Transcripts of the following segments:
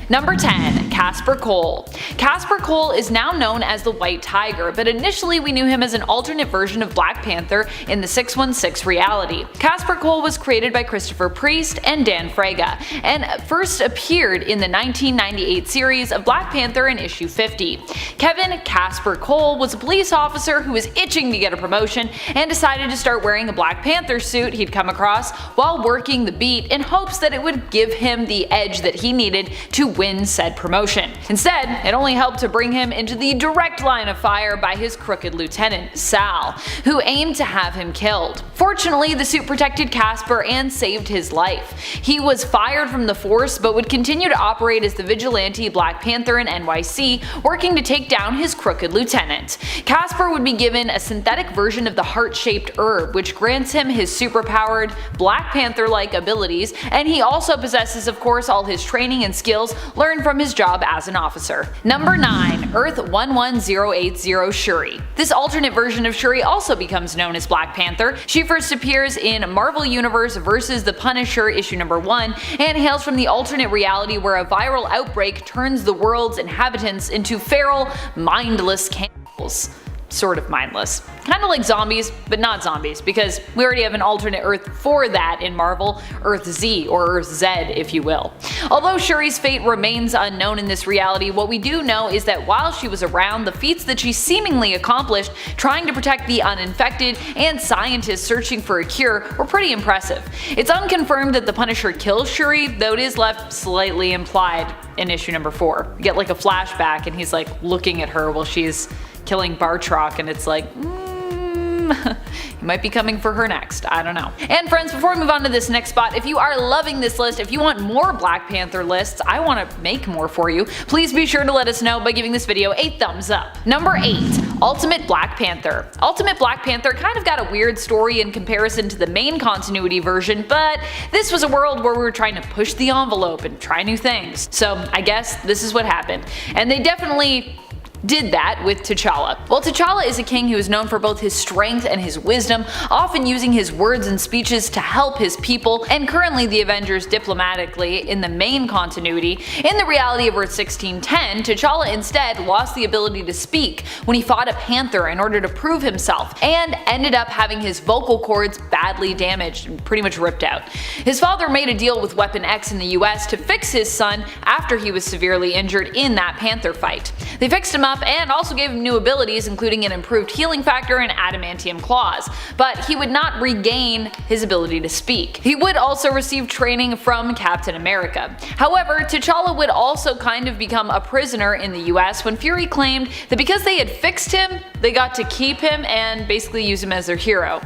Number 10. KASPER Cole. KASPER Cole is now known as the White Tiger, but initially we knew him as an alternate version of Black Panther in the 616 reality. KASPER Cole was created by Christopher Priest and Dan Fraga, and first appeared in the 1998 series of Black Panther in issue 50. Kevin KASPER Cole was a police officer who was itching to get a promotion and decided to start wearing a Black Panther suit he'd come across while working the beat in hopes that it would give him the edge that he needed to win said promotion. Instead, it only helped to bring him into the direct line of fire by his crooked lieutenant, Sal, who aimed to have him killed. Fortunately, the suit protected KASPER and saved his life. He was fired from the force but would continue to operate as the vigilante Black Panther in NYC, working to take down his crooked lieutenant. KASPER would be given a synthetic version of the heart-shaped herb, which grants him his superpowered Black Panther-like abilities, and he also possesses, of course, all his training and skills learned from his job as an officer. Number 9. Earth 11080 Shuri. This alternate version of Shuri also becomes known as Black Panther. She first appears in Marvel Universe vs. the Punisher issue number 1, and hails from the alternate reality where a viral outbreak turns the world's inhabitants into feral, mindless cannibals. Sort of mindless. Kind of like zombies, but not zombies, because we already have an alternate Earth for that in Marvel, Earth Z, or Earth Z if you will. Although Shuri's fate remains unknown in this reality, what we do know is that while she was around, the feats that she seemingly accomplished trying to protect the uninfected and scientists searching for a cure were pretty impressive. It's unconfirmed that the Punisher kills Shuri, though it is left slightly implied in issue number 4. You get like a flashback and he's like looking at her while she's killing Bartrock, and it's like, he might be coming for her next, I don't know. And friends, before we move on to this next spot, if you are loving this list, if you want more Black Panther lists, I want to make more for you, please be sure to let us know by giving this video a thumbs up. Number 8. Ultimate Black Panther. Ultimate Black Panther kind of got a weird story in comparison to the main continuity version, but this was a world where we were trying to push the envelope and try new things. So I guess this is what happened. And they definitely did that with T'Challa. Well, T'Challa is a king who is known for both his strength and his wisdom, often using his words and speeches to help his people, and currently the Avengers diplomatically in the main continuity. In the reality of Earth 1610, T'Challa instead lost the ability to speak when he fought a panther in order to prove himself, and ended up having his vocal cords badly damaged and pretty much ripped out. His father made a deal with Weapon X in the US to fix his son after he was severely injured in that panther fight. They fixed him up and also gave him new abilities, including an improved healing factor and adamantium claws, but he would not regain his ability to speak. He would also receive training from Captain America. However, T'Challa would also kind of become a prisoner in the US when Fury claimed that because they had fixed him, they got to keep him and basically use him as their hero.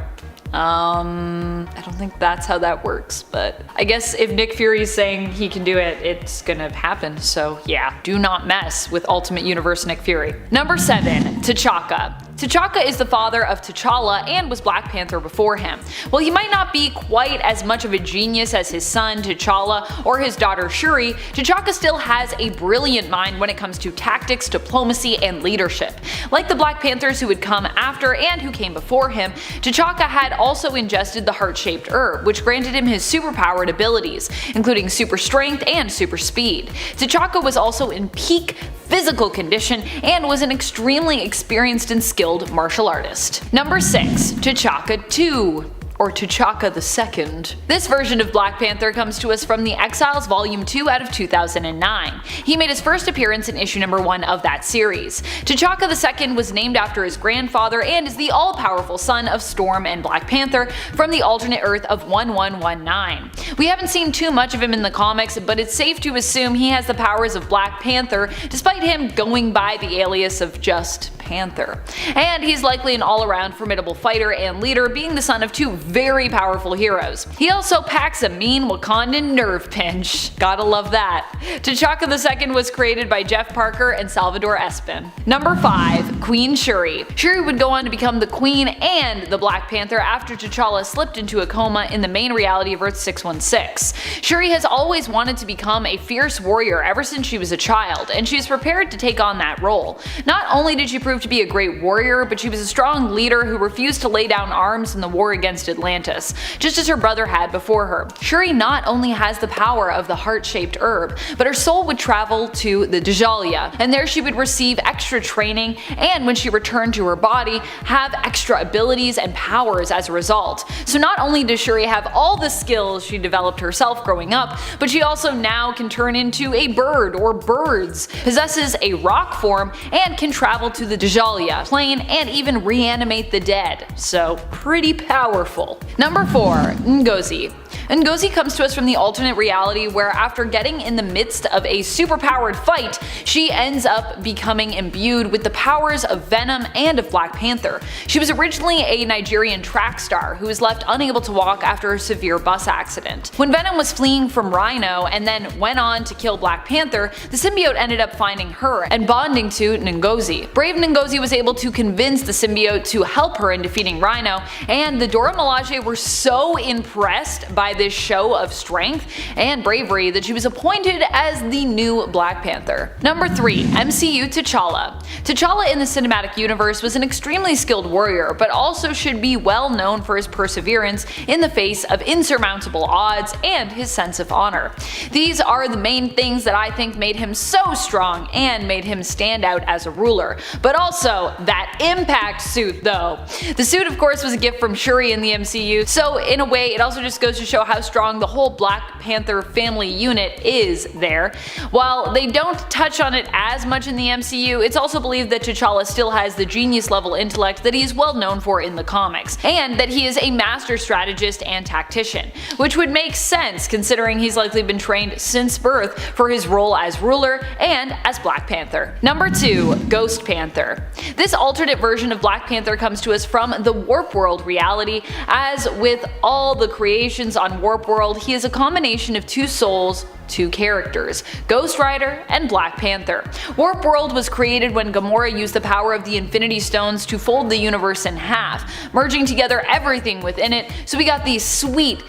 I don't think that's how that works, but I guess if Nick Fury's saying he can do it, it's gonna happen, so yeah. Do not mess with Ultimate Universe Nick Fury. Number 7. T'Chaka. T'Chaka is the father of T'Challa and was Black Panther before him. While he might not be quite as much of a genius as his son T'Challa or his daughter Shuri, T'Chaka still has a brilliant mind when it comes to tactics, diplomacy, and leadership. Like the Black Panthers who would come after and who came before him, T'Chaka had also ingested the heart-shaped herb, which granted him his superpowered abilities, including super strength and super speed. T'Chaka was also in peak physical condition and was an extremely experienced and skilled martial artist. Number 6. T'Chaka 2. Or T'Chaka II. This version of Black Panther comes to us from the Exiles Volume 2 out of 2009. He made his first appearance in issue number 1 of that series. T'Chaka II was named after his grandfather and is the all-powerful son of Storm and Black Panther from the alternate Earth of 1119. We haven't seen too much of him in the comics, but it's safe to assume he has the powers of Black Panther despite him going by the alias of just Panther. And he's likely an all-around formidable fighter and leader, being the son of two very powerful heroes. He also packs a mean Wakandan nerve pinch. Gotta love that. T'Chaka II was created by Jeff Parker and Salvador Espin. Number 5. Queen Shuri. Shuri would go on to become the Queen and the Black Panther after T'Challa slipped into a coma in the main reality of Earth 616. Shuri has always wanted to become a fierce warrior ever since she was a child, and she is prepared to take on that role. Not only did she prove to be a great warrior, but she was a strong leader who refused to lay down arms in the war against Atlantis Atlantis, just as her brother had before her. Shuri not only has the power of the heart-shaped herb, but her soul would travel to the Djalia, and there she would receive extra training, and when she returned to her body, have extra abilities and powers as a result. So not only does Shuri have all the skills she developed herself growing up, but she also now can turn into a bird or birds, possesses a rock form, and can travel to the Djalia plane and even reanimate the dead. So pretty powerful. Number 4. Ngozi. Ngozi comes to us from the alternate reality where after getting in the midst of a superpowered fight, she ends up becoming imbued with the powers of Venom and of Black Panther. She was originally a Nigerian track star who was left unable to walk after a severe bus accident. When Venom was fleeing from Rhino and then went on to kill Black Panther, the symbiote ended up finding her and bonding to Ngozi. Brave Ngozi was able to convince the symbiote to help her in defeating Rhino, and the Dora Milaje were so impressed by this show of strength and bravery that she was appointed as the new Black Panther. Number 3. MCU T'Challa. T'Challa in the cinematic universe was an extremely skilled warrior, but also should be well known for his perseverance in the face of insurmountable odds and his sense of honor. These are the main things that I think made him so strong and made him stand out as a ruler. But also, that impact suit though. The suit of course was a gift from Shuri in the MCU, so in a way it also just goes to show how strong the whole Black Panther family unit is there. While they don't touch on it as much in the MCU, it's also believed that T'Challa still has the genius level intellect that he is well known for in the comics, and that he is a master strategist and tactician, which would make sense considering he's likely been trained since birth for his role as ruler and as Black Panther. Number 2. Ghost Panther. This alternate version of Black Panther comes to us from the Warp World reality. As with all the creations on Warp World, he is a combination of two souls, two characters, Ghost Rider and Black Panther. Warp World was created when Gamora used the power of the Infinity Stones to fold the universe in half, merging together everything within it, so we got these sweet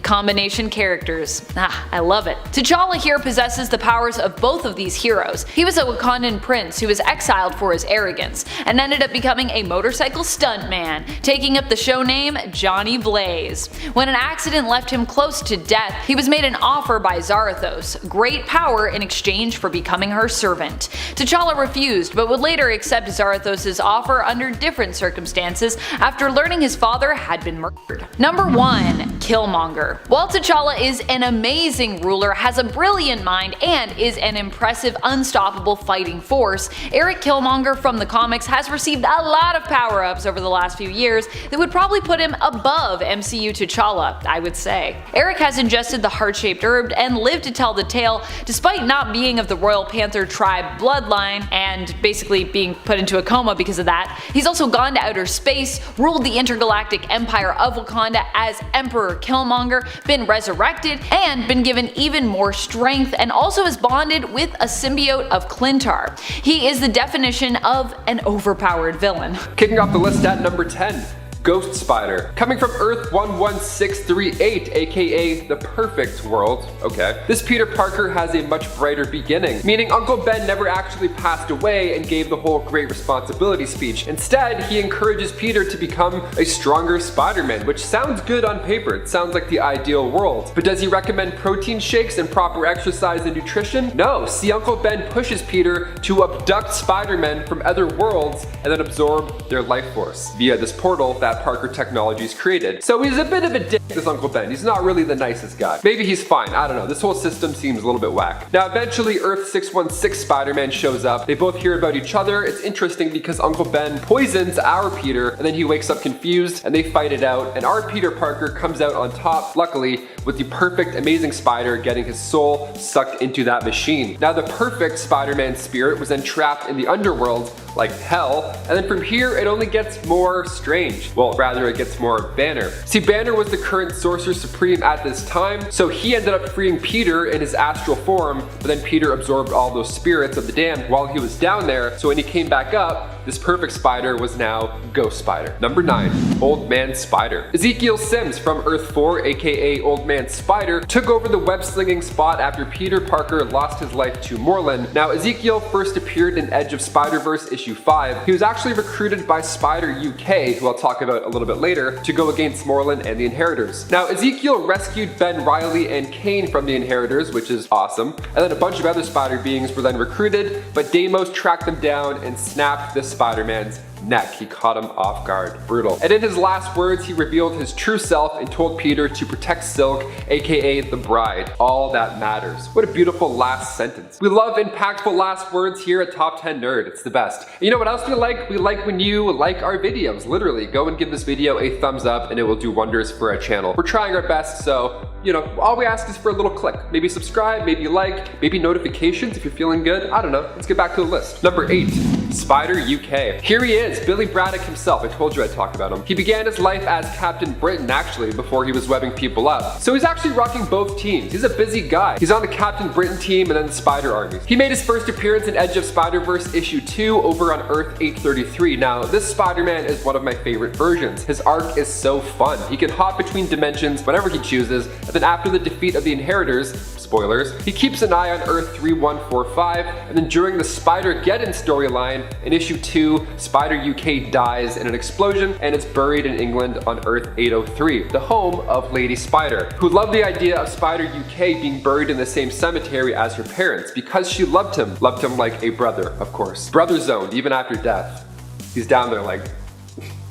combination characters. I love it. T'Challa here possesses the powers of both of these heroes. He was a Wakandan prince who was exiled for his arrogance, and ended up becoming a motorcycle stuntman, taking up the show name Johnny Blaze. When an accident left him close to death, he was made an offer by Zarathos, great power in exchange for becoming her servant. T'Challa refused, but would later accept Zarathos' offer under different circumstances after learning his father had been murdered. Number 1. Killmonger. While T'Challa is an amazing ruler, has a brilliant mind, and is an impressive, unstoppable fighting force, Eric Killmonger from the comics has received a lot of power-ups over the last few years that would probably put him above MCU T'Challa, I would say. Eric has ingested the heart-shaped herb and lived to tell the tale despite not being of the Royal Panther tribe bloodline and basically being put into a coma because of that. He's also gone to outer space, ruled the intergalactic empire of Wakanda as Emperor Killmonger, been resurrected, and been given even more strength, and also is bonded with a symbiote of Clintar. He is the definition of an overpowered villain. Kicking off the list at number 10. Ghost Spider. Coming from Earth 11638, aka the perfect world. Okay. This Peter Parker has a much brighter beginning, meaning Uncle Ben never actually passed away and gave the whole great responsibility speech. Instead, he encourages Peter to become a stronger Spider-Man, which sounds good on paper. It sounds like the ideal world. But does he recommend protein shakes and proper exercise and nutrition? No. See, Uncle Ben pushes Peter to abduct Spider-Man from other worlds and then absorb their life force via this portal that Parker Technologies created. So he's a bit of a dick, this Uncle Ben. He's not really the nicest guy. Maybe he's fine, I don't know. This whole system seems a little bit whack. Now eventually Earth 616 Spider-Man shows up. They both hear about each other. It's interesting because Uncle Ben poisons our Peter and then he wakes up confused and they fight it out, and our Peter Parker comes out on top, luckily, with the perfect amazing spider getting his soul sucked into that machine. Now the perfect Spider-Man spirit was then trapped in the underworld like hell, and then from here it only gets more strange. Well, rather it gets more Banner. See, Banner was the current Sorcerer Supreme at this time, so he ended up freeing Peter in his astral form, but then Peter absorbed all those spirits of the damned while he was down there, so when he came back up, this perfect spider was now Ghost Spider. Number 9. Old Man Spider. Ezekiel Sims from Earth 4, aka Old Man Spider, took over the web-slinging spot after Peter Parker lost his life to Morlun. Now, Ezekiel first appeared in Edge of Spider-Verse issue 5. He was actually recruited by Spider UK, who I'll talk about about a little bit later, to go against Morlun and the Inheritors. Now, Ezekiel rescued Ben Reilly and Kane from the Inheritors, which is awesome, and then a bunch of other spider beings were then recruited, but Deimos tracked them down and snapped the Spider-Man's neck. He caught him off guard. Brutal. And in his last words, he revealed his true self and told Peter to protect Silk, aka the bride. All that matters. What a beautiful last sentence. We love impactful last words here at Top 10 Nerd. It's the best. And you know what else we like? We like when you like our videos. Literally, go and give this video a thumbs up and it will do wonders for our channel. We're trying our best, so you know, all we ask is for a little click. Maybe subscribe, maybe like, maybe notifications if you're feeling good. I don't know. Let's get back to the list. Number 8, Spider UK. Here he is, Billy Braddock himself. I told you I'd talk about him. He began his life as Captain Britain, actually, before he was webbing people up. So he's actually rocking both teams. He's a busy guy. He's on the Captain Britain team and then the Spider Army. He made his first appearance in Edge of Spider-Verse issue 2 over on Earth 833. Now, this Spider-Man is one of my favorite versions. His arc is so fun. He can hop between dimensions whenever he chooses, and then after the defeat of the Inheritors, spoilers, he keeps an eye on Earth 3145, and then during the Spider-Geddon storyline, in issue 2, Spider UK dies in an explosion and is buried in England on Earth 803, the home of Lady Spider, who loved the idea of Spider UK being buried in the same cemetery as her parents because she loved him like a brother, of course. Brother zoned even after death. He's down there like,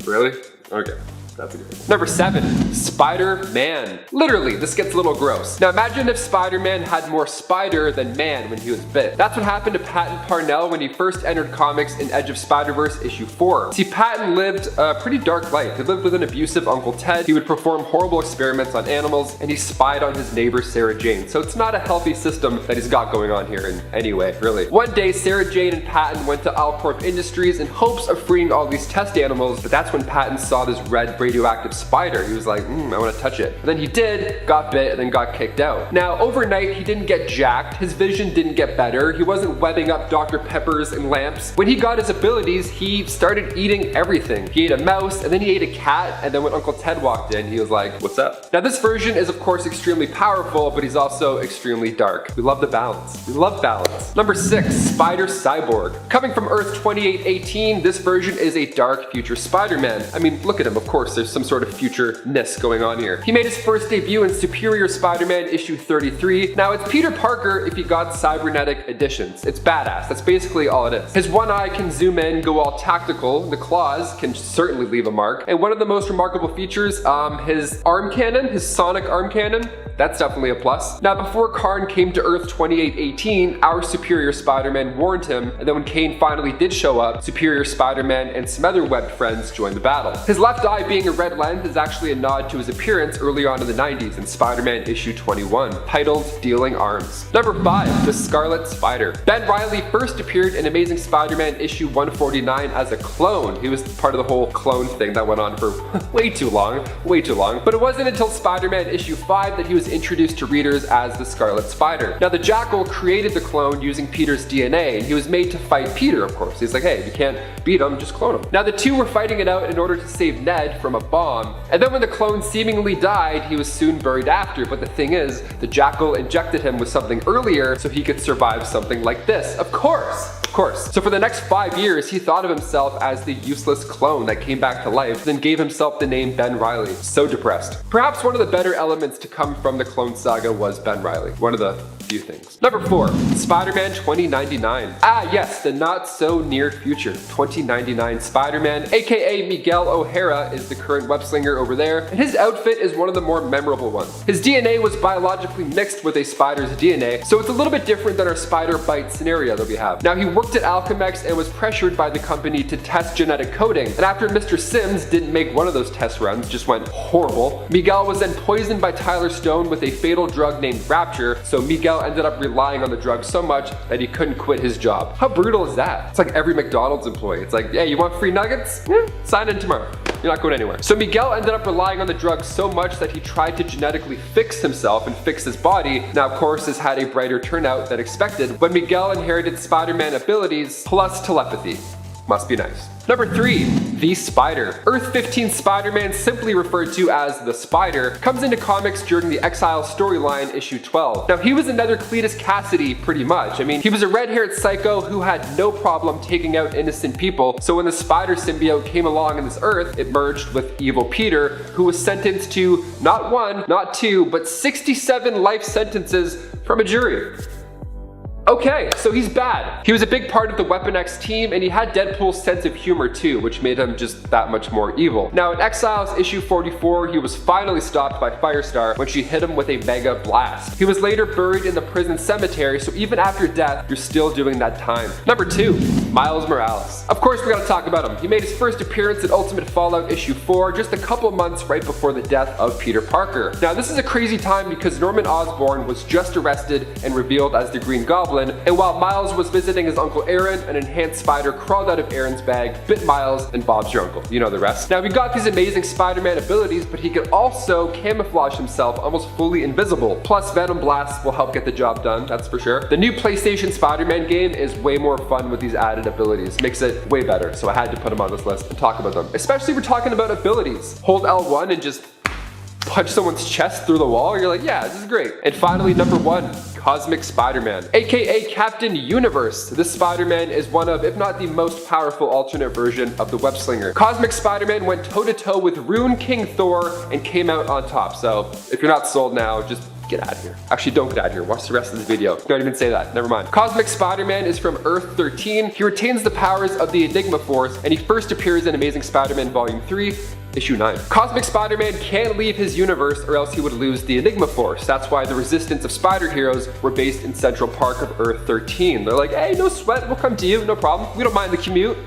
really? Okay. That's a good one. Number 7, Spider-Man. Literally, this gets a little gross. Now imagine if Spider-Man had more spider than man when he was bit. That's what happened to Patton Parnell when he first entered comics in Edge of Spider-Verse issue 4. See, Patton lived a pretty dark life. He lived with an abusive Uncle Ted. He would perform horrible experiments on animals, and he spied on his neighbor Sarah Jane. So it's not a healthy system that he's got going on here in any way, really. One day, Sarah Jane and Patton went to Alcorp Industries in hopes of freeing all these test animals, but that's when Patton saw this red radioactive spider. He was like, I want to touch it. And then he did, got bit, and then got kicked out. Now, overnight, he didn't get jacked. His vision didn't get better. He wasn't webbing up Dr. Peppers and lamps. When he got his abilities, he started eating everything. He ate a mouse, and then he ate a cat, and then when Uncle Ted walked in, he was like, what's up? Now, this version is, of course, extremely powerful, but he's also extremely dark. We love the balance. We love balance. Number 6, Spider Cyborg. Coming from Earth 2818, this version is a dark future Spider-Man. I mean, look at him, of course. There's some sort of future-ness going on here. He made his first debut in Superior Spider-Man issue 33. Now, it's Peter Parker if he got cybernetic additions. It's badass. That's basically all it is. His one eye can zoom in, go all tactical. The claws can certainly leave a mark. And one of the most remarkable features, his arm cannon, his sonic arm cannon, that's definitely a plus. Now, before Karn came to Earth 2818, our Superior Spider-Man warned him, and then when Kane finally did show up, Superior Spider-Man and some other webbed friends joined the battle. His left eye being a red lens is actually a nod to his appearance early on in the 90s in Spider-Man issue 21, titled Dealing Arms. Number 5, the Scarlet Spider. Ben Reilly first appeared in Amazing Spider-Man issue 149 as a clone. He was part of the whole clone thing that went on for way too long. But it wasn't until Spider-Man issue 5 that he was introduced to readers as the Scarlet Spider. Now, the Jackal created the clone using Peter's DNA, and he was made to fight Peter, of course. He's like, hey, if you can't beat him, just clone him. Now, the two were fighting it out in order to save Ned from a bomb, and then when the clone seemingly died, he was soon buried after. But the thing is, the Jackal injected him with something earlier so he could survive something like this. Of course. So for the next 5 years, he thought of himself as the useless clone that came back to life, then gave himself the name Ben Reilly. So depressed. Perhaps one of the better elements to come from the clone saga was Ben Reilly. One of the few things. Number 4, Spider-Man 2099. Ah yes, the not so near future. 2099 Spider-Man, aka Miguel O'Hara, is the current web slinger over there, and his outfit is one of the more memorable ones. His DNA was biologically mixed with a spider's DNA, so it's a little bit different than our spider bite scenario that we have. Now, he worked at Alchemex and was pressured by the company to test genetic coding, and after Mr. Sims didn't make one of those test runs, just went horrible, Miguel was then poisoned by Tyler Stone with a fatal drug named Rapture, so Miguel ended up relying on the drug so much that he couldn't quit his job. How brutal is that? It's like every McDonald's employee. It's like, hey, you want free nuggets? Sign in tomorrow. You're not going anywhere. So Miguel ended up relying on the drug so much that he tried to genetically fix himself and fix his body. Now, of course, this had a brighter turnout than expected, but Miguel inherited Spider-Man abilities plus telepathy. Must be nice. Number 3, the Spider. Earth 15 Spider-Man, simply referred to as the Spider, comes into comics during the Exile storyline issue 12. Now he was another Cletus Cassidy pretty much. I mean, he was a red-haired psycho who had no problem taking out innocent people, so when the Spider symbiote came along on this Earth, it merged with evil Peter, who was sentenced to not 1, not 2, but 67 life sentences from a jury. Okay, so he's bad. He was a big part of the Weapon X team, and he had Deadpool's sense of humor too, which made him just that much more evil. Now in Exiles issue 44, he was finally stopped by Firestar when she hit him with a mega blast. He was later buried in the prison cemetery, so even after death, you're still doing that time. Number 2, Miles Morales. Of course we gotta talk about him. He made his first appearance in Ultimate Fallout issue 4 just a couple months right before the death of Peter Parker. Now this is a crazy time because Norman Osborn was just arrested and revealed as the Green Goblin, and while Miles was visiting his Uncle Aaron, an enhanced spider crawled out of Aaron's bag, bit Miles, and Bob's your uncle. You know the rest. Now he got these amazing Spider-Man abilities, but he could also camouflage himself almost fully invisible. Plus Venom Blasts will help get the job done, that's for sure. The new PlayStation Spider-Man game is way more fun with these added abilities. Makes it way better, so I had to put him on this list and talk about them. Especially if we're talking about abilities. Hold L1 and just punch someone's chest through the wall, you're like, yeah, this is great. And finally, number 1, Cosmic Spider-Man, aka Captain Universe. This Spider-Man is one of, if not the most powerful alternate version of the web slinger. Cosmic Spider-Man went toe-to-toe with Rune King Thor and came out on top. So if you're not sold now, just get out of here. Actually, don't get out of here. Watch the rest of this video. Don't even say that. Never mind. Cosmic Spider-Man is from Earth 13. He retains the powers of the Enigma Force, and he first appears in Amazing Spider-Man Volume 3, Issue 9. Cosmic Spider-Man can't leave his universe or else he would lose the Enigma Force. That's why the resistance of spider heroes were based in Central Park of Earth 13. They're like, hey, no sweat, we'll come to you, no problem. We don't mind the commute.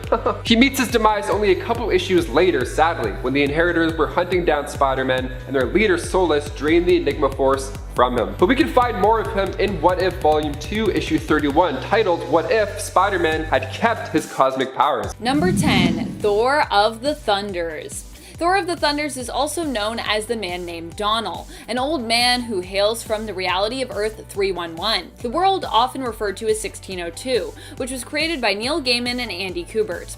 He meets his demise only a couple issues later, sadly, when the Inheritors were hunting down Spider-Man and their leader Solus drained the Enigma Force from him. But we can find more of him in What If Volume 2, Issue 31, titled What If Spider-Man Had Kept His Cosmic Powers. Number 10, Thor of the Thunders. Thor of the Thunders is also known as the man named Donnell, an old man who hails from the reality of Earth 311, the world often referred to as 1602, which was created by Neil Gaiman and Andy Kubert.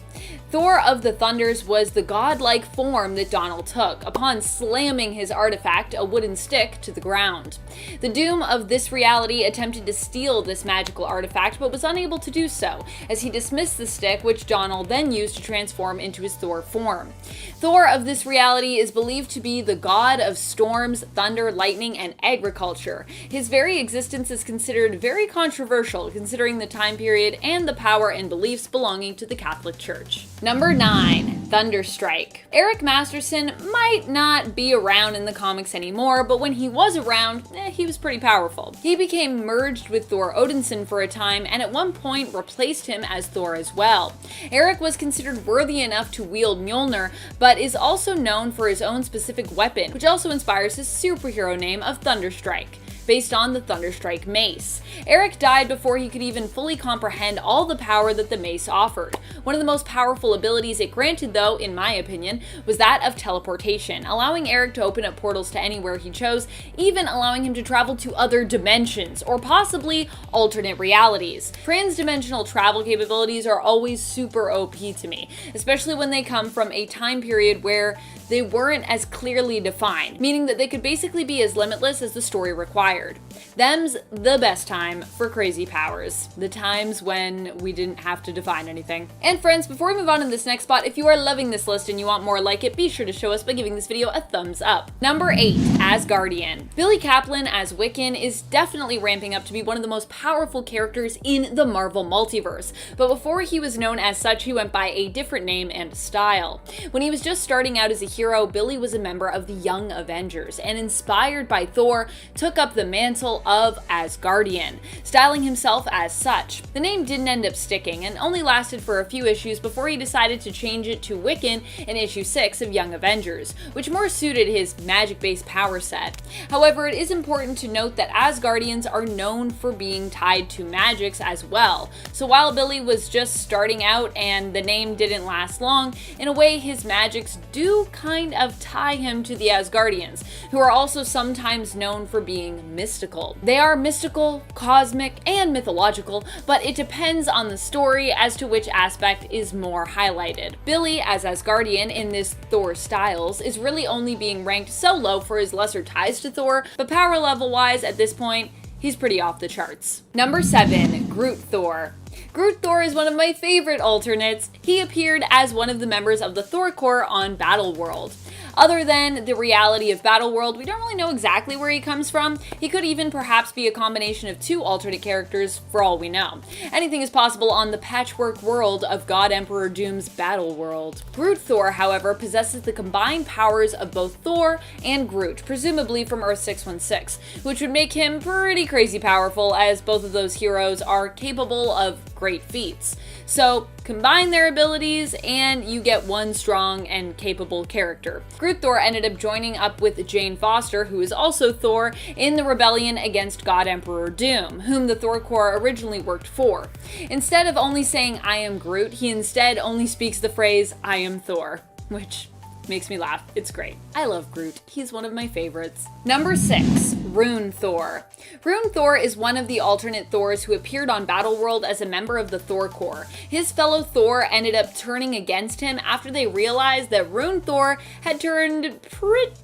Thor of the Thunders was the godlike form that Donnell took upon slamming his artifact, a wooden stick, to the ground. The Doom of this reality attempted to steal this magical artifact but was unable to do so, as he dismissed the stick, which Donnell then used to transform into his Thor form. Thor of this reality is believed to be the god of storms, thunder, lightning, and agriculture. His very existence is considered very controversial considering the time period and the power and beliefs belonging to the Catholic Church. Number 9, Thunderstrike. Eric Masterson might not be around in the comics anymore, but when he was around, he was pretty powerful. He became merged with Thor Odinson for a time and at one point replaced him as Thor as well. Eric was considered worthy enough to wield Mjolnir, but is also known for his own specific weapon, which also inspires his superhero name of Thunderstrike, based on the Thunderstrike mace. Eric died before he could even fully comprehend all the power that the mace offered. One of the most powerful abilities it granted, though, in my opinion, was that of teleportation, allowing Eric to open up portals to anywhere he chose, even allowing him to travel to other dimensions, or possibly alternate realities. Trans-dimensional travel capabilities are always super OP to me, especially when they come from a time period where they weren't as clearly defined, meaning that they could basically be as limitless as the story required. Them's the best time for crazy powers. The times when we didn't have to define anything. And friends, before we move on to this next spot, if you are loving this list and you want more like it, be sure to show us by giving this video a thumbs up. Number 8, Asgardian. Billy Kaplan as Wiccan is definitely ramping up to be one of the most powerful characters in the Marvel multiverse, but before he was known as such, he went by a different name and style. When he was just starting out as a hero, Billy was a member of the Young Avengers, and inspired by Thor, took up the mantle of Asgardian, styling himself as such. The name didn't end up sticking, and only lasted for a few issues before he decided to change it to Wiccan in issue 6 of Young Avengers, which more suited his magic-based power set. However, it is important to note that Asgardians are known for being tied to magics as well, so while Billy was just starting out and the name didn't last long, in a way his magics do kind kind of tie him to the Asgardians, who are also sometimes known for being mystical. They are mystical, cosmic, and mythological, but it depends on the story as to which aspect is more highlighted. Billy, as Asgardian in this Thor Styles, is really only being ranked so low for his lesser ties to Thor, but power level wise at this point, he's pretty off the charts. Number 7, Groot Thor. Groot Thor is one of my favorite alternates. He appeared as one of the members of the Thor Corps on Battleworld. Other than the reality of Battleworld, we don't really know exactly where he comes from. He could even perhaps be a combination of 2 alternate characters for all we know. Anything is possible on the patchwork world of God Emperor Doom's Battleworld. Groot Thor, however, possesses the combined powers of both Thor and Groot, presumably from Earth 616, which would make him pretty crazy powerful, as both of those heroes are capable of great feats. So combine their abilities and you get one strong and capable character. Groot Thor ended up joining up with Jane Foster, who is also Thor, in the rebellion against God Emperor Doom, whom the Thor Corps originally worked for. Instead of only saying "I am Groot," he instead only speaks the phrase "I am Thor," which makes me laugh. It's great. I love Groot. He's one of my favorites. Number 6, RUNE Thor. RUNE Thor is one of the alternate Thors who appeared on Battleworld as a member of the Thor Corps. His fellow Thor ended up turning against him after they realized that RUNE Thor had turned pretty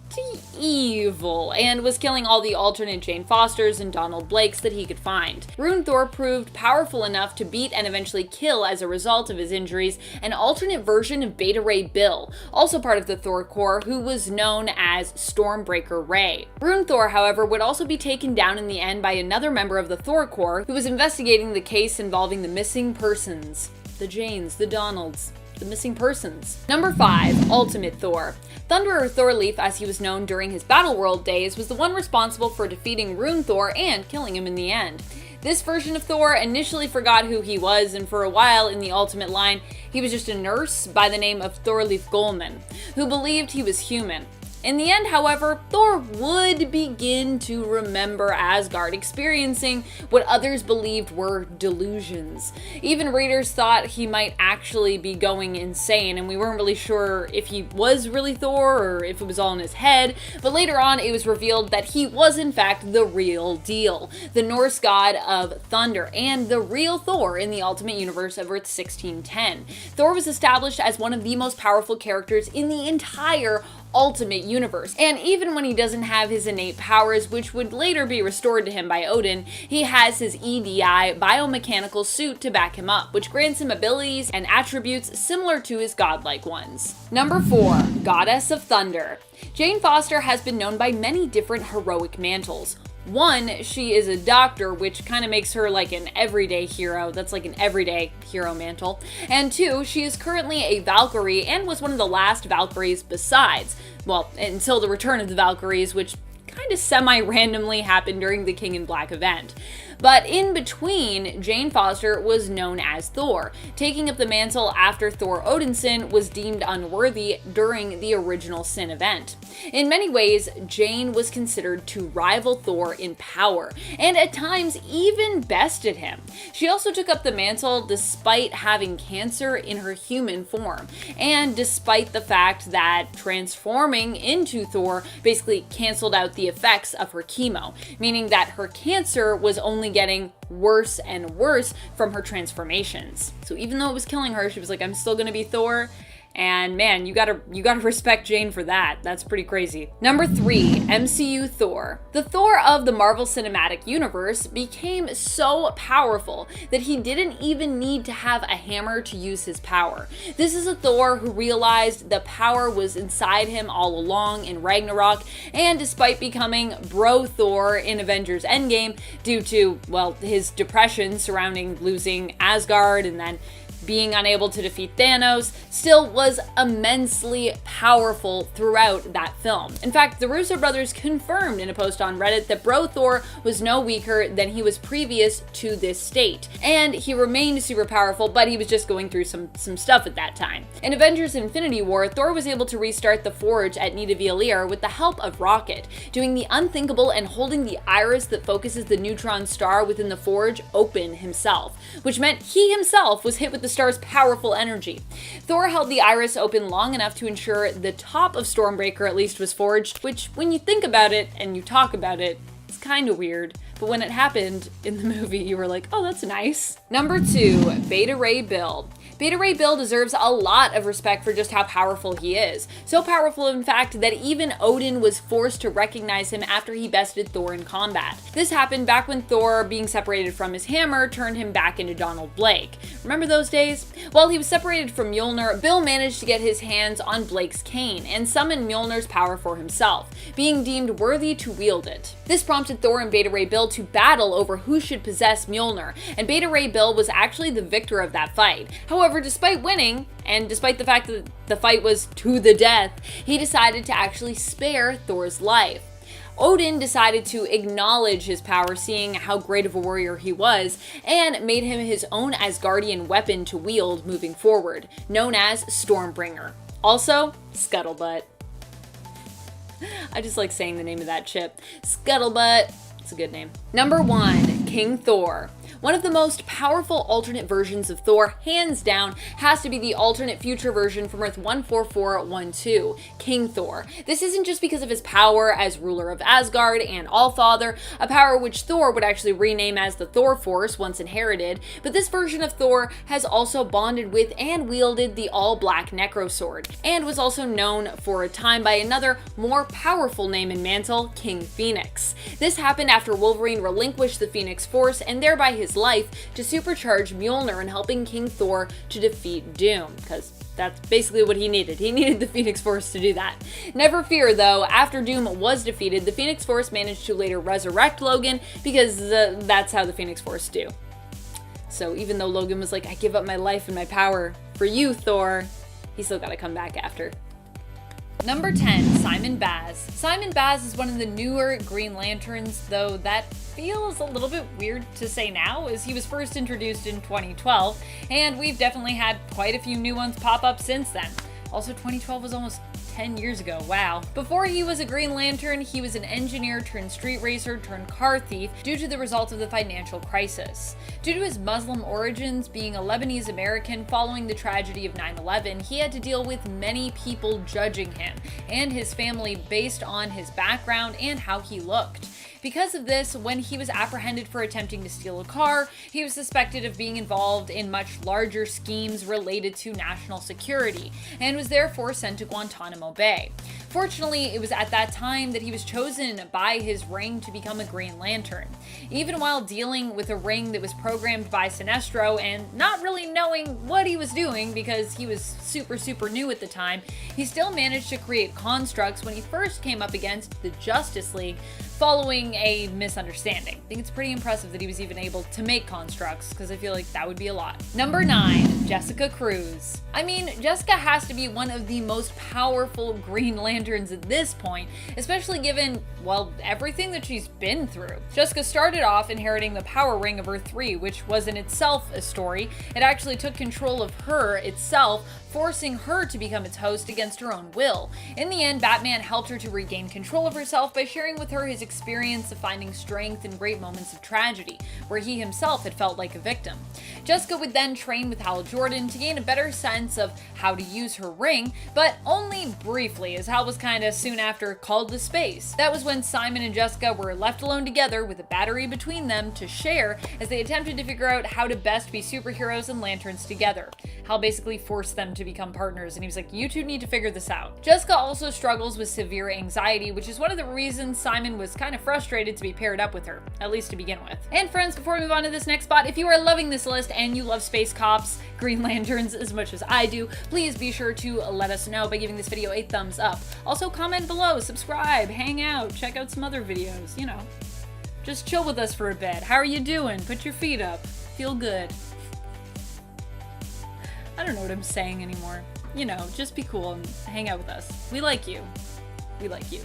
evil and was killing all the alternate Jane Fosters and Donald Blakes that he could find. RUNE Thor proved powerful enough to beat and eventually kill, as a result of his injuries, an alternate version of Beta Ray Bill, also part of the Thor Corps, who was known as Stormbreaker Ray. RUNE Thor, however, would also be taken down in the end by another member of the Thor Corps who was investigating the case involving the missing persons. The Janes, the Donalds, the missing persons. Number 5, Ultimate Thor. Thunderer Thorleif, as he was known during his Battleworld days, was the one responsible for defeating RUNE Thor and killing him in the end. This version of Thor initially forgot who he was, and for a while in the Ultimate line, he was just a nurse by the name of Thorleif Goleman, who believed he was human. In the end, however, Thor would begin to remember Asgard, experiencing what others believed were delusions. Even readers thought he might actually be going insane, and we weren't really sure if he was really Thor or if it was all in his head, but later on it was revealed that he was in fact the real deal, the Norse god of thunder, and the real Thor in the Ultimate Universe of Earth 1610. Thor was established as one of the most powerful characters in the entire Ultimate Universe, and even when he doesn't have his innate powers, which would later be restored to him by Odin, he has his EDI biomechanical suit to back him up, which grants him abilities and attributes similar to his godlike ones. Number 4, Goddess of Thunder. Jane Foster has been known by many different heroic mantles. One, she is a doctor, which kind of makes her like an everyday hero. That's like an everyday hero mantle. And 2, she is currently a Valkyrie and was one of the last Valkyries besides, well, until the return of the Valkyries, which kind of semi-randomly happened during the King in Black event. But in between, Jane Foster was known as Thor, taking up the mantle after Thor Odinson was deemed unworthy during the original Sin event. In many ways, Jane was considered to rival Thor in power, and at times even bested him. She also took up the mantle despite having cancer in her human form, and despite the fact that transforming into Thor basically canceled out the effects of her chemo, meaning that her cancer was only getting worse and worse from her transformations. So even though it was killing her, she was like, I'm still gonna be Thor. And man, you gotta respect Jane for that. That's pretty crazy. Number 3, MCU Thor. The Thor of the Marvel Cinematic Universe became so powerful that he didn't even need to have a hammer to use his power. This is a Thor who realized the power was inside him all along in Ragnarok, and despite becoming bro Thor in Avengers Endgame due to, well, his depression surrounding losing Asgard and then being unable to defeat Thanos, still was immensely powerful throughout that film. In fact, the Russo brothers confirmed in a post on Reddit that Bro Thor was no weaker than he was previous to this state, and he remained super powerful, but he was just going through some stuff at that time. In Avengers Infinity War, Thor was able to restart the Forge at Nidavellir with the help of Rocket, doing the unthinkable and holding the iris that focuses the neutron star within the Forge open himself, which meant he himself was hit with the star's powerful energy. Thor held the iris open long enough to ensure the top of Stormbreaker at least was forged, which, when you think about it and you talk about it, it's kind of weird. But when it happened in the movie, you were like, oh, that's nice. Number 2, Beta Ray Bill. Beta Ray Bill deserves a lot of respect for just how powerful he is. So powerful, in fact, that even Odin was forced to recognize him after he bested Thor in combat. This happened back when Thor, being separated from his hammer, turned him back into Donald Blake. Remember those days? While he was separated from Mjolnir, Bill managed to get his hands on Blake's cane and summon Mjolnir's power for himself, being deemed worthy to wield it. This prompted Thor and Beta Ray Bill to battle over who should possess Mjolnir, and Beta Ray Bill was actually the victor of that fight. However, despite winning, and despite the fact that the fight was to the death, he decided to actually spare Thor's life. Odin decided to acknowledge his power, seeing how great of a warrior he was, and made him his own Asgardian weapon to wield moving forward, known as Stormbringer. Also, Scuttlebutt. I just like saying the name of that ship. Scuttlebutt. It's a good name. Number 1, King Thor. One of the most powerful alternate versions of Thor, hands down, has to be the alternate future version from Earth 14412, King Thor. This isn't just because of his power as ruler of Asgard and Allfather, a power which Thor would actually rename as the Thor Force once inherited, but this version of Thor has also bonded with and wielded the all-black Necro Sword, and was also known for a time by another, more powerful name and mantle, King Phoenix. This happened after Wolverine relinquished the Phoenix Force and thereby his life to supercharge Mjolnir in helping King Thor to defeat Doom, because that's basically what he needed. He needed the Phoenix Force to do that. Never fear though, after Doom was defeated, the Phoenix Force managed to later resurrect Logan, because that's how the Phoenix Force do. So even though Logan was like, I give up my life and my power for you, Thor, he still gotta come back after. Number 10, Simon Baz. Simon Baz is one of the newer Green Lanterns, though that feels a little bit weird to say now, as he was first introduced in 2012, and we've definitely had quite a few new ones pop up since then. Also, 2012 was almost 10 years ago, wow. Before he was a Green Lantern, he was an engineer turned street racer turned car thief due to the results of the financial crisis. Due to his Muslim origins, being a Lebanese American following the tragedy of 9/11, he had to deal with many people judging him and his family based on his background and how he looked. Because of this, when he was apprehended for attempting to steal a car, he was suspected of being involved in much larger schemes related to national security, and was therefore sent to Guantanamo Bay. Fortunately, it was at that time that he was chosen by his ring to become a Green Lantern. Even while dealing with a ring that was programmed by Sinestro and not really knowing what he was doing because he was super new at the time, he still managed to create constructs when he first came up against the Justice League following a misunderstanding. I think it's pretty impressive that he was even able to make constructs, because I feel like that would be a lot. Number 9, Jessica Cruz. I mean, Jessica has to be one of the most powerful Green Lanterns at this point, especially given, well, everything that she's been through. Jessica started off inheriting the power ring of Earth 3, which was in itself a story. It actually took control of her itself, forcing her to become its host against her own will. In the end, Batman helped her to regain control of herself by sharing with her his experience of finding strength in great moments of tragedy, where he himself had felt like a victim. Jessica would then train with Hal Jordan to gain a better sense of how to use her ring, but only briefly, as Hal was kinda soon after called to space. That was when Simon and Jessica were left alone together with a battery between them to share as they attempted to figure out how to best be superheroes and lanterns together. Hal basically forced them to become partners, and he was like, you two need to figure this out. Jessica also struggles with severe anxiety, which is one of the reasons Simon was kind of frustrated to be paired up with her, at least to begin with. And friends, before we move on to this next spot, if you are loving this list and you love space cops, Green Lanterns as much as I do, please be sure to let us know by giving this video a thumbs up. Also comment below, subscribe, hang out, check out some other videos, you know. Just chill with us for a bit. How are you doing? Put your feet up. Feel good. I don't know what I'm saying anymore. You know, just be cool and hang out with us. We like you. We like you.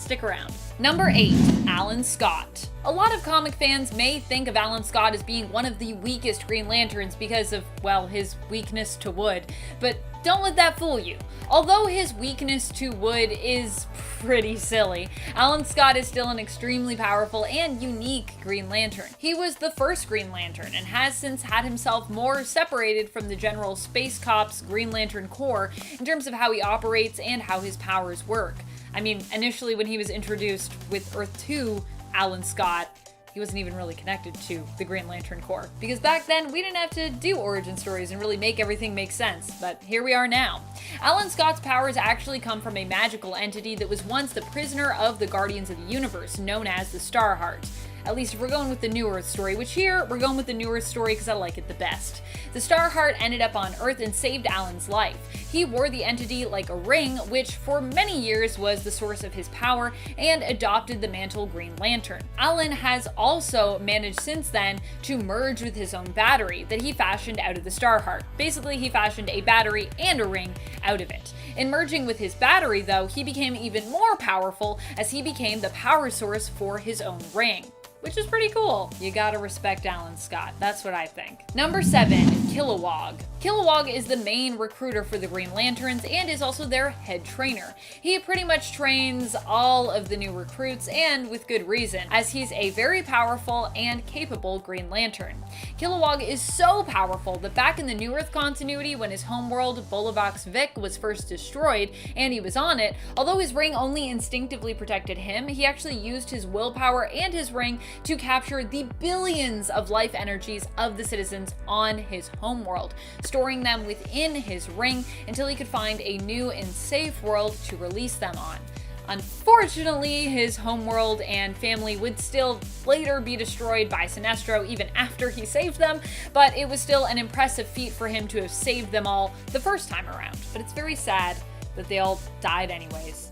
Stick around. Number 8. Alan Scott. A lot of comic fans may think of Alan Scott as being one of the weakest Green Lanterns because of, well, his weakness to wood, but don't let that fool you. Although his weakness to wood is pretty silly, Alan Scott is still an extremely powerful and unique Green Lantern. He was the first Green Lantern and has since had himself more separated from the general Space Cops Green Lantern Corps in terms of how he operates and how his powers work. I mean, initially when he was introduced with Earth 2, Alan Scott, he wasn't even really connected to the Green Lantern Corps. Because back then, we didn't have to do origin stories and really make everything make sense, but here we are now. Alan Scott's powers actually come from a magical entity that was once the prisoner of the Guardians of the Universe, known as the Starheart. At least if we're going with the New Earth story, which here, we're going with the New Earth story because I like it the best. The Starheart ended up on Earth and saved Alan's life. He wore the entity like a ring, which for many years was the source of his power, and adopted the mantle Green Lantern. Alan has also managed since then to merge with his own battery that he fashioned out of the Starheart. Basically, he fashioned a battery and a ring out of it. In merging with his battery, though, he became even more powerful as he became the power source for his own ring. Which is pretty cool. You gotta respect Alan Scott, that's what I think. Number 7, KILOWOG. KILOWOG is the main recruiter for the Green Lanterns and is also their head trainer. He pretty much trains all of the new recruits, and with good reason, as he's a very powerful and capable Green Lantern. KILOWOG is so powerful that back in the New Earth continuity, when his homeworld Bolivox Vic was first destroyed and he was on it, although his ring only instinctively protected him, he actually used his willpower and his ring to capture the billions of life energies of the citizens on his homeworld, storing them within his ring until he could find a new and safe world to release them on. Unfortunately, his homeworld and family would still later be destroyed by Sinestro even after he saved them, but it was still an impressive feat for him to have saved them all the first time around. But it's very sad that they all died anyways.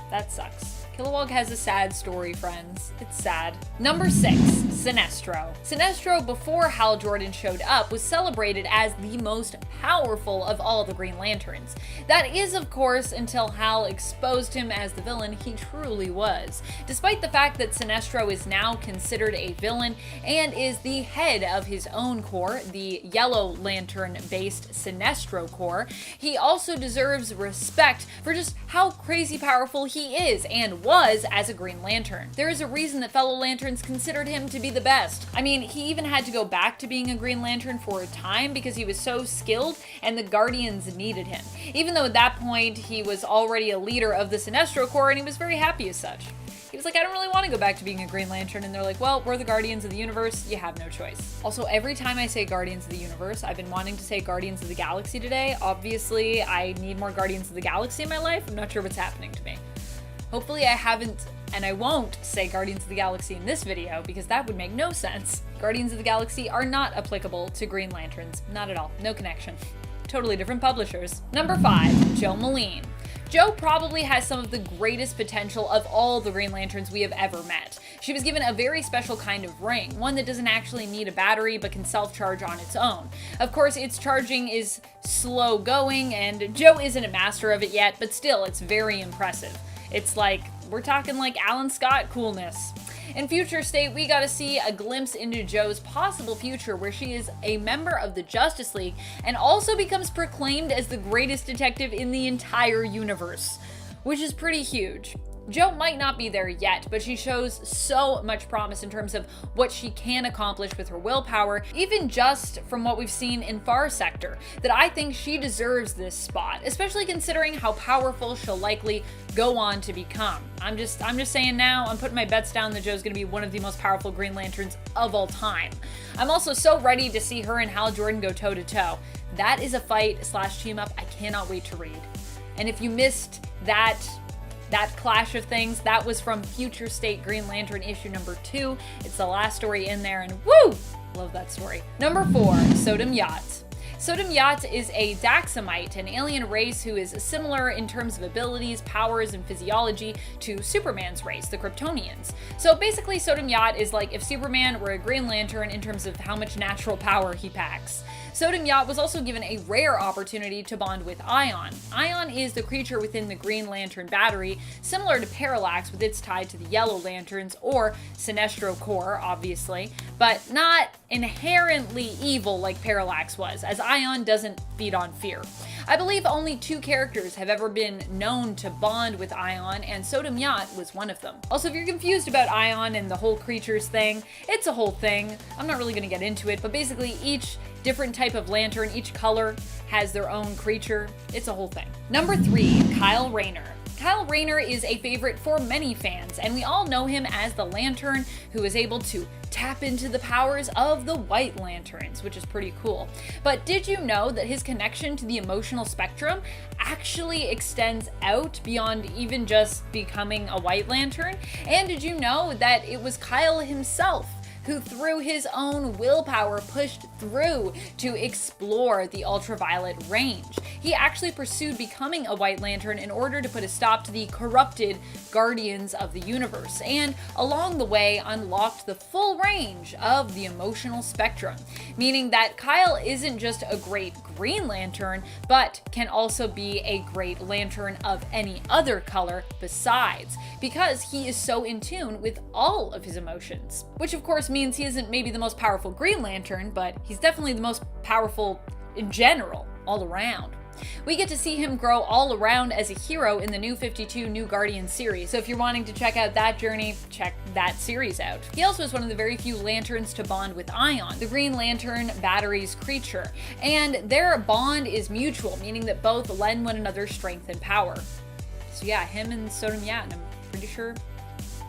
That sucks. KILOWOG has a sad story, friends. It's sad. Number 6, Sinestro. Sinestro, before Hal Jordan showed up, was celebrated as the most powerful of all the Green Lanterns. That is, of course, until Hal exposed him as the villain he truly was. Despite the fact that Sinestro is now considered a villain and is the head of his own corps, the Yellow Lantern-based Sinestro Corps, he also deserves respect for just how crazy powerful he is and was as a Green Lantern. There is a reason that fellow Lanterns considered him to be the best. I mean, he even had to go back to being a Green Lantern for a time because he was so skilled and the Guardians needed him. Even though at that point he was already a leader of the Sinestro Corps and he was very happy as such. He was like, I don't really want to go back to being a Green Lantern, and they're like, well, we're the Guardians of the Universe, you have no choice. Also, every time I say Guardians of the Universe, I've been wanting to say Guardians of the Galaxy today. Obviously, I need more Guardians of the Galaxy in my life. I'm not sure what's happening to me. Hopefully I haven't, and I won't say Guardians of the Galaxy in this video, because that would make no sense. Guardians of the Galaxy are not applicable to Green Lanterns. Not at all. No connection. Totally different publishers. Number 5, Jo Malene. Jo probably has some of the greatest potential of all the Green Lanterns we have ever met. She was given a very special kind of ring, one that doesn't actually need a battery but can self-charge on its own. Of course, its charging is slow going, and Jo isn't a master of it yet, but still, it's very impressive. It's like, we're talking like Alan Scott coolness. In Future State, we got to see a glimpse into Jo's possible future where she is a member of the Justice League and also becomes proclaimed as the greatest detective in the entire universe, which is pretty huge. Jo might not be there yet, but she shows so much promise in terms of what she can accomplish with her willpower, even just from what we've seen in Far Sector, that I think she deserves this spot, especially considering how powerful she'll likely go on to become. I'm just saying now, I'm putting my bets down that Jo's gonna be one of the most powerful Green Lanterns of all time. I'm also so ready to see her and Hal Jordan go toe to toe. That is a fight / team up I cannot wait to read. And if you missed that clash of things, that was from Future State Green Lantern issue number 2. It's the last story in there, and woo! Love that story. Number 4, SODAM Yacht. SODAM Yacht is a Daxamite, an alien race who is similar in terms of abilities, powers, and physiology to Superman's race, the Kryptonians. So basically, SODAM Yacht is like if Superman were a Green Lantern in terms of how much natural power he packs. Sodam Yacht was also given a rare opportunity to bond with Ion. Ion is the creature within the Green Lantern battery, similar to Parallax with its tie to the Yellow Lanterns, or Sinestro Corps, obviously, but not inherently evil like Parallax was, as Ion doesn't feed on fear. I believe only 2 characters have ever been known to bond with Ion, and Sodam Yacht was one of them. Also, if you're confused about Ion and the whole creatures thing, it's a whole thing. I'm not really going to get into it, but basically each different type of lantern, each color has their own creature. It's a whole thing. Number 3, Kyle Rayner. Kyle Rayner is a favorite for many fans, and we all know him as the Lantern who is able to tap into the powers of the White Lanterns, which is pretty cool. But did you know that his connection to the emotional spectrum actually extends out beyond even just becoming a White Lantern? And did you know that it was Kyle himself who through his own willpower pushed through to explore the ultraviolet range? He actually pursued becoming a White Lantern in order to put a stop to the corrupted Guardians of the Universe, and along the way unlocked the full range of the emotional spectrum, meaning that Kyle isn't just a great Green Lantern, but can also be a great Lantern of any other color besides, because he is so in tune with all of his emotions. Which of course means he isn't maybe the most powerful Green Lantern, but he's definitely the most powerful in general, all around. We get to see him grow all around as a hero in the New 52 New Guardian series, so if you're wanting to check out that journey, check that series out. He also is one of the very few Lanterns to bond with Ion, the Green Lantern battery's creature, and their bond is mutual, meaning that both lend one another strength and power. So yeah, him and Sodam Yacht, and I'm pretty sure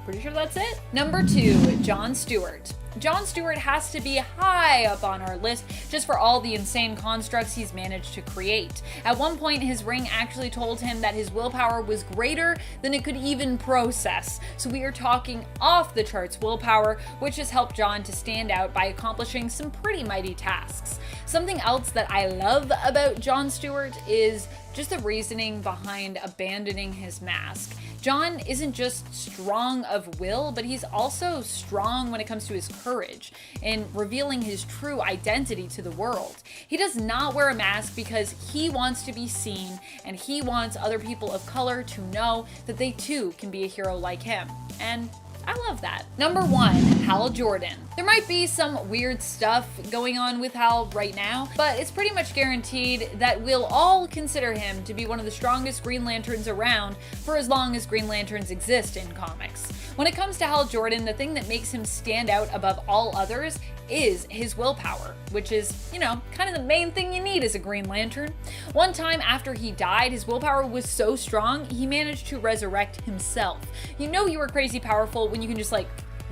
that's it. Number 2, John Stewart. John Stewart has to be high up on our list just for all the insane constructs he's managed to create. At one point, his ring actually told him that his willpower was greater than it could even process. So we are talking off the charts willpower, which has helped John to stand out by accomplishing some pretty mighty tasks. Something else that I love about John Stewart is just the reasoning behind abandoning his mask. John isn't just strong of will, but he's also strong when it comes to his courage in revealing his true identity to the world. He does not wear a mask because he wants to be seen, and he wants other people of color to know that they too can be a hero like him. And I love that. Number 1, Hal Jordan. There might be some weird stuff going on with Hal right now, but it's pretty much guaranteed that we'll all consider him to be one of the strongest Green Lanterns around for as long as Green Lanterns exist in comics. When it comes to Hal Jordan, the thing that makes him stand out above all others is his willpower, which is, you know, kind of the main thing you need as a Green Lantern. One time after he died, his willpower was so strong, he managed to resurrect himself. You know you were crazy powerful when you can just like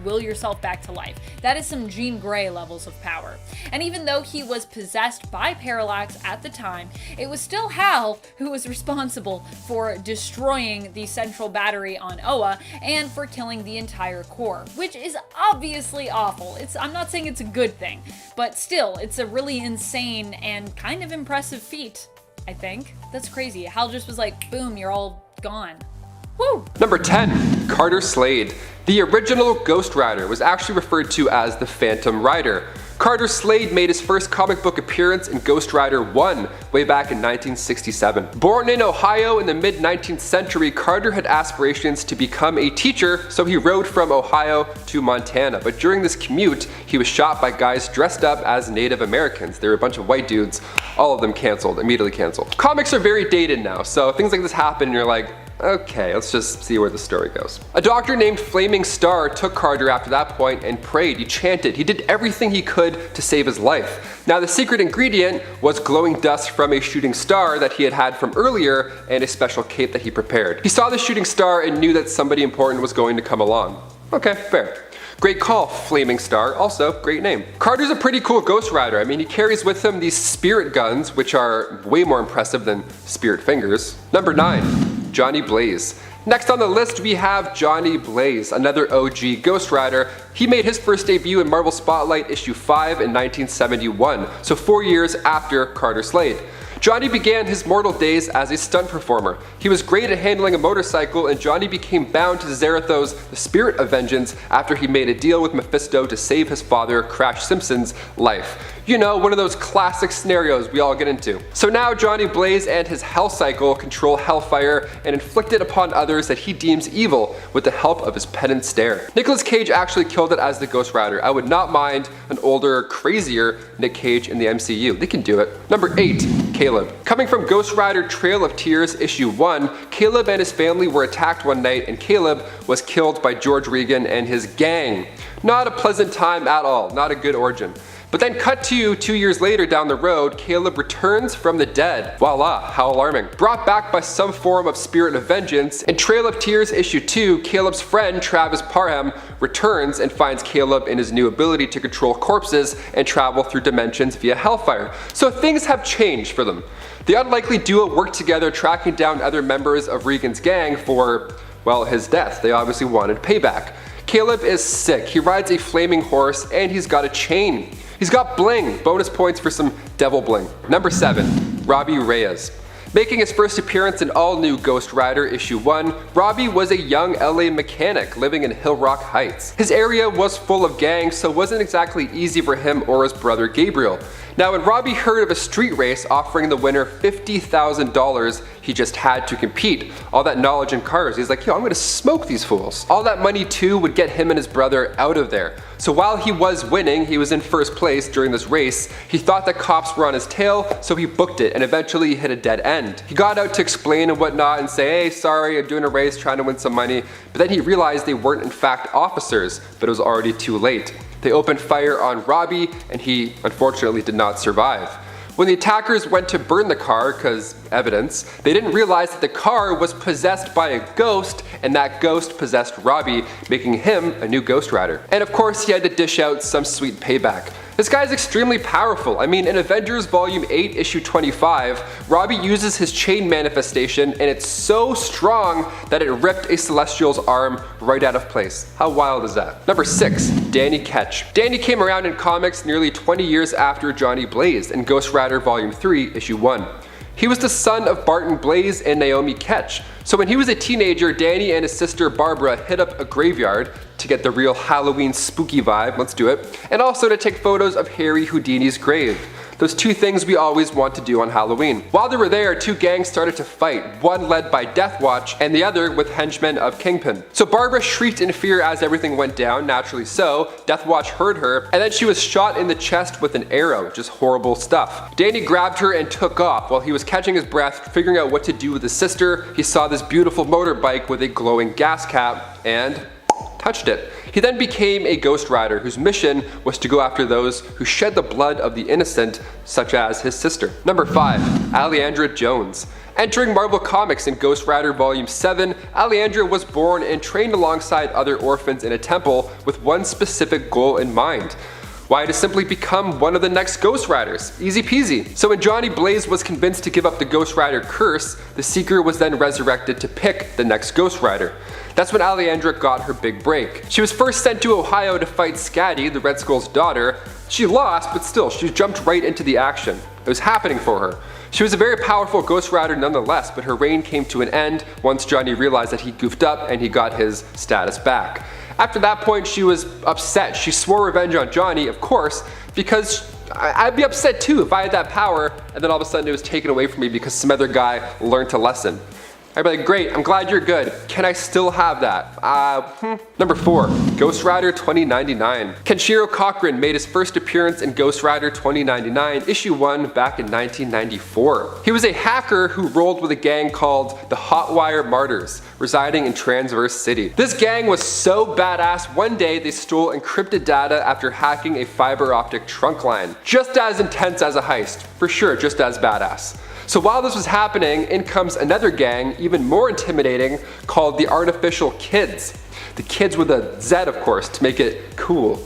will yourself back to life. That is some Jean Grey levels of power. And even though he was possessed by Parallax at the time, it was still Hal who was responsible for destroying the central battery on Oa and for killing the entire Corps, which is obviously awful. I'm not saying it's a good thing, but still, it's a really insane and kind of impressive feat, I think. That's crazy. Hal just was like, boom, you're all gone. Woo! Number 10, Carter Slade. The original Ghost Rider was actually referred to as the Phantom Rider. Carter Slade made his first comic book appearance in Ghost Rider 1 way back in 1967. Born in Ohio in the mid-19th century, Carter had aspirations to become a teacher, so he rode from Ohio to Montana. But during this commute, he was shot by guys dressed up as Native Americans. They were a bunch of white dudes, all of them canceled, immediately canceled. Comics are very dated now, so things like this happen and you're like, okay, let's just see where the story goes. A doctor named Flaming Star took Carter after that point and prayed, he chanted, he did everything he could to save his life. Now the secret ingredient was glowing dust from a shooting star that he had had from earlier and a special cape that he prepared. He saw the shooting star and knew that somebody important was going to come along. Okay, fair. Great call, Flaming Star. Also, great name. Carter's a pretty cool Ghost Rider. I mean, he carries with him these spirit guns, which are way more impressive than spirit fingers. Number 9, Johnny Blaze. Next on the list we have Johnny Blaze, another OG Ghost Rider. He made his first debut in Marvel Spotlight issue 5 in 1971, so 4 years after Carter Slade. Johnny began his mortal days as a stunt performer. He was great at handling a motorcycle, and Johnny became bound to Zarathos, the spirit of vengeance, after he made a deal with Mephisto to save his father, Crash Simpson's, life. You know, one of those classic scenarios we all get into. So now Johnny Blaze and his Hell Cycle control Hellfire and inflict it upon others that he deems evil with the help of his pendant stare. Nicolas Cage actually killed it as the Ghost Rider. I would not mind an older, crazier Nick Cage in the MCU. They can do it. Number 8. Caleb. Coming from Ghost Rider Trail of Tears issue 1, Caleb and his family were attacked one night and Caleb was killed by George Regan and his gang. Not a pleasant time at all, not a good origin. But then cut to 2 years later down the road, Caleb returns from the dead. Voila, how alarming. Brought back by some form of spirit of vengeance, in Trail of Tears issue 2, Caleb's friend Travis Parham returns and finds Caleb in his new ability to control corpses and travel through dimensions via Hellfire. So things have changed for them. The unlikely duo worked together tracking down other members of Regan's gang for, well, his death. They obviously wanted payback. Caleb is sick. He rides a flaming horse and he's got a chain. He's got bling, bonus points for some devil bling. Number 7, Robbie Reyes. Making his first appearance in all new Ghost Rider issue 1, Robbie was a young LA mechanic living in Hill Rock Heights. His area was full of gangs, so it wasn't exactly easy for him or his brother Gabriel. Now when Robbie heard of a street race offering the winner $50,000, he just had to compete. All that knowledge in cars, he's like, yo, I'm gonna smoke these fools. All that money too would get him and his brother out of there. So while he was winning, he was in first place during this race, he thought that cops were on his tail, so he booked it and eventually he hit a dead end. He got out to explain and whatnot and say, hey, sorry, I'm doing a race trying to win some money, but then he realized they weren't in fact officers, but it was already too late. They opened fire on Robbie and he unfortunately did not survive. When the attackers went to burn the car, cause evidence, they didn't realize that the car was possessed by a ghost and that ghost possessed Robbie, making him a new Ghost Rider. And of course he had to dish out some sweet payback. This guy's extremely powerful. I mean, in Avengers Volume 8, Issue 25, Robbie uses his chain manifestation and it's so strong that it ripped a Celestial's arm right out of place. How wild is that? Number 6, Danny Ketch. Danny came around in comics nearly 20 years after Johnny Blaze in Ghost Rider Volume 3, Issue 1. He was the son of Barton Blaze and Naomi Ketch. So when he was a teenager, Danny and his sister Barbara hit up a graveyard to get the real Halloween spooky vibe, let's do it, and also to take photos of Harry Houdini's grave. Those two things we always want to do on Halloween. While they were there, two gangs started to fight, one led by Deathwatch and the other with henchmen of Kingpin. So Barbara shrieked in fear as everything went down, naturally so. Deathwatch heard her, and then she was shot in the chest with an arrow, just horrible stuff. Danny grabbed her and took off. While he was catching his breath, figuring out what to do with his sister, he saw this beautiful motorbike with a glowing gas cap and touched it. He then became a Ghost Rider whose mission was to go after those who shed the blood of the innocent, such as his sister. Number 5, Alejandra Jones. Entering Marvel Comics in Ghost Rider Volume 7, Alejandra was born and trained alongside other orphans in a temple with one specific goal in mind. Why, to simply become one of the next Ghost Riders. Easy peasy. So when Johnny Blaze was convinced to give up the Ghost Rider curse, the Seeker was then resurrected to pick the next Ghost Rider. That's when Alejandra got her big break. She was first sent to Ohio to fight Skadi, the Red Skull's daughter. She lost, but still, she jumped right into the action. It was happening for her. She was a very powerful Ghost Rider nonetheless, but her reign came to an end once Johnny realized that he goofed up and he got his status back. After that point, she was upset. She swore revenge on Johnny, of course, because I'd be upset too if I had that power and then all of a sudden it was taken away from me because some other guy learned a lesson. I'd be like, great, I'm glad you're good. Can I still have that? Number 4, Ghost Rider 2099. Kenshiro Cochran made his first appearance in Ghost Rider 2099, issue 1, back in 1994. He was a hacker who rolled with a gang called the Hotwire Martyrs, residing in Transverse City. This gang was so badass, one day they stole encrypted data after hacking a fiber optic trunk line. Just as intense as a heist, for sure, just as badass. So while this was happening, in comes another gang, even more intimidating, called the Artificial Kids. The kids with a Z, of course, to make it cool.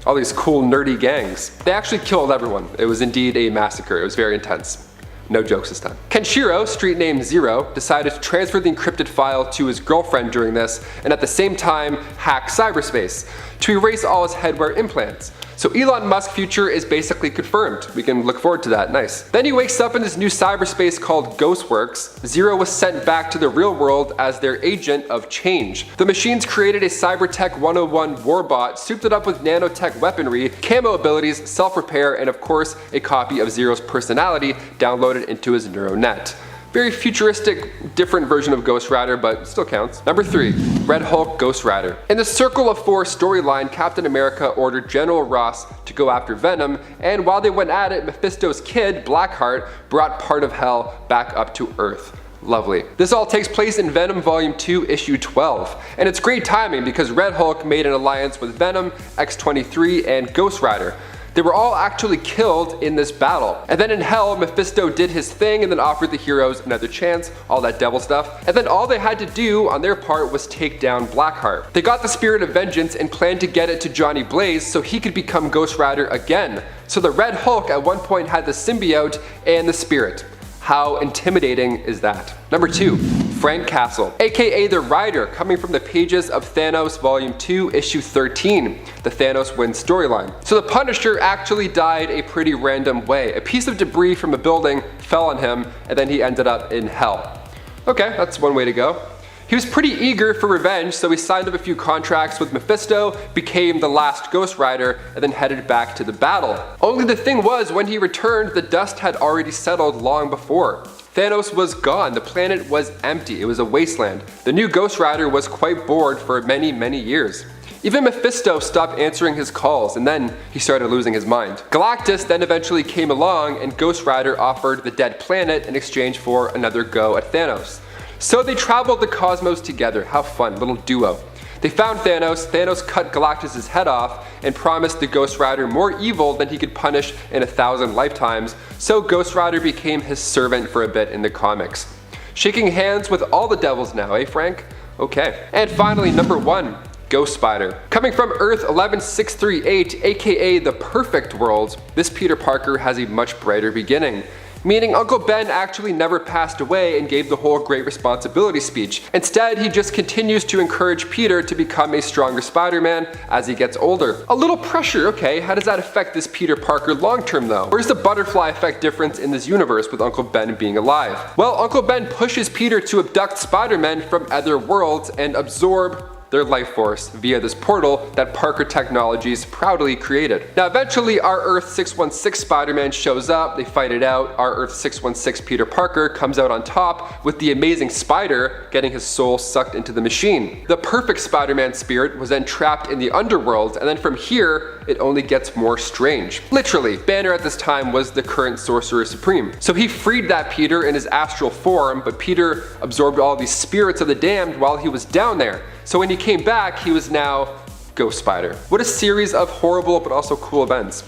All these cool, nerdy gangs. They actually killed everyone. It was indeed a massacre. It was very intense. No jokes this time. Kenshiro, street name Zero, decided to transfer the encrypted file to his girlfriend during this, and at the same time hack cyberspace to erase all his headwear implants. So Elon Musk's future is basically confirmed. We can look forward to that, nice. Then he wakes up in this new cyberspace called Ghostworks. Zero was sent back to the real world as their agent of change. The machines created a Cybertech 101 warbot, souped it up with nanotech weaponry, camo abilities, self-repair, and of course, a copy of Zero's personality downloaded into his neural net. Very futuristic, different version of Ghost Rider, but still counts. Number 3, Red Hulk Ghost Rider. In the Circle of 4 storyline, Captain America ordered General Ross to go after Venom, and while they went at it, Mephisto's kid, Blackheart, brought part of hell back up to Earth. Lovely. This all takes place in Venom Volume 2, Issue 12. And it's great timing because Red Hulk made an alliance with Venom, X-23, and Ghost Rider. They were all actually killed in this battle. And then in hell, Mephisto did his thing and then offered the heroes another chance, all that devil stuff. And then all they had to do on their part was take down Blackheart. They got the spirit of vengeance and planned to get it to Johnny Blaze so he could become Ghost Rider again. So the Red Hulk at one point had the symbiote and the spirit. How intimidating is that? Number 2, Frank Castle, aka the Rider, coming from the pages of Thanos Volume 2, Issue 13, the Thanos wins storyline. So the Punisher actually died a pretty random way. A piece of debris from a building fell on him, and then he ended up in hell. Okay, that's one way to go. He was pretty eager for revenge, so he signed up a few contracts with Mephisto, became the last Ghost Rider, and then headed back to the battle. Only the thing was, when he returned, the dust had already settled long before. Thanos was gone, the planet was empty, it was a wasteland. The new Ghost Rider was quite bored for many, many years. Even Mephisto stopped answering his calls, and then he started losing his mind. Galactus then eventually came along, and Ghost Rider offered the dead planet in exchange for another go at Thanos. So they traveled the cosmos together. How fun, little duo. They found Thanos, Thanos cut Galactus' head off and promised the Ghost Rider more evil than he could punish in 1,000 lifetimes, so Ghost Rider became his servant for a bit in the comics. Shaking hands with all the devils now, eh Frank? Okay. And finally, number 1, Ghost Spider. Coming from Earth 11638, aka the perfect world, this Peter Parker has a much brighter beginning. Meaning Uncle Ben actually never passed away and gave the whole great responsibility speech. Instead, he just continues to encourage Peter to become a stronger Spider-Man as he gets older. A little pressure, okay, how does that affect this Peter Parker long term though? Where's the butterfly effect difference in this universe with Uncle Ben being alive? Well, Uncle Ben pushes Peter to abduct Spider-Man from other worlds and absorb their life force via this portal that Parker Technologies proudly created. Now eventually our Earth 616 Spider-Man shows up, they fight it out, our Earth 616 Peter Parker comes out on top with the amazing Spider getting his soul sucked into the machine. The perfect Spider-Man spirit was then trapped in the underworld, and then from here it only gets more strange. Literally, Banner at this time was the current Sorcerer Supreme. So he freed that Peter in his astral form, but Peter absorbed all these spirits of the damned while he was down there. So when he came back, he was now Ghost Spider. What a series of horrible but also cool events.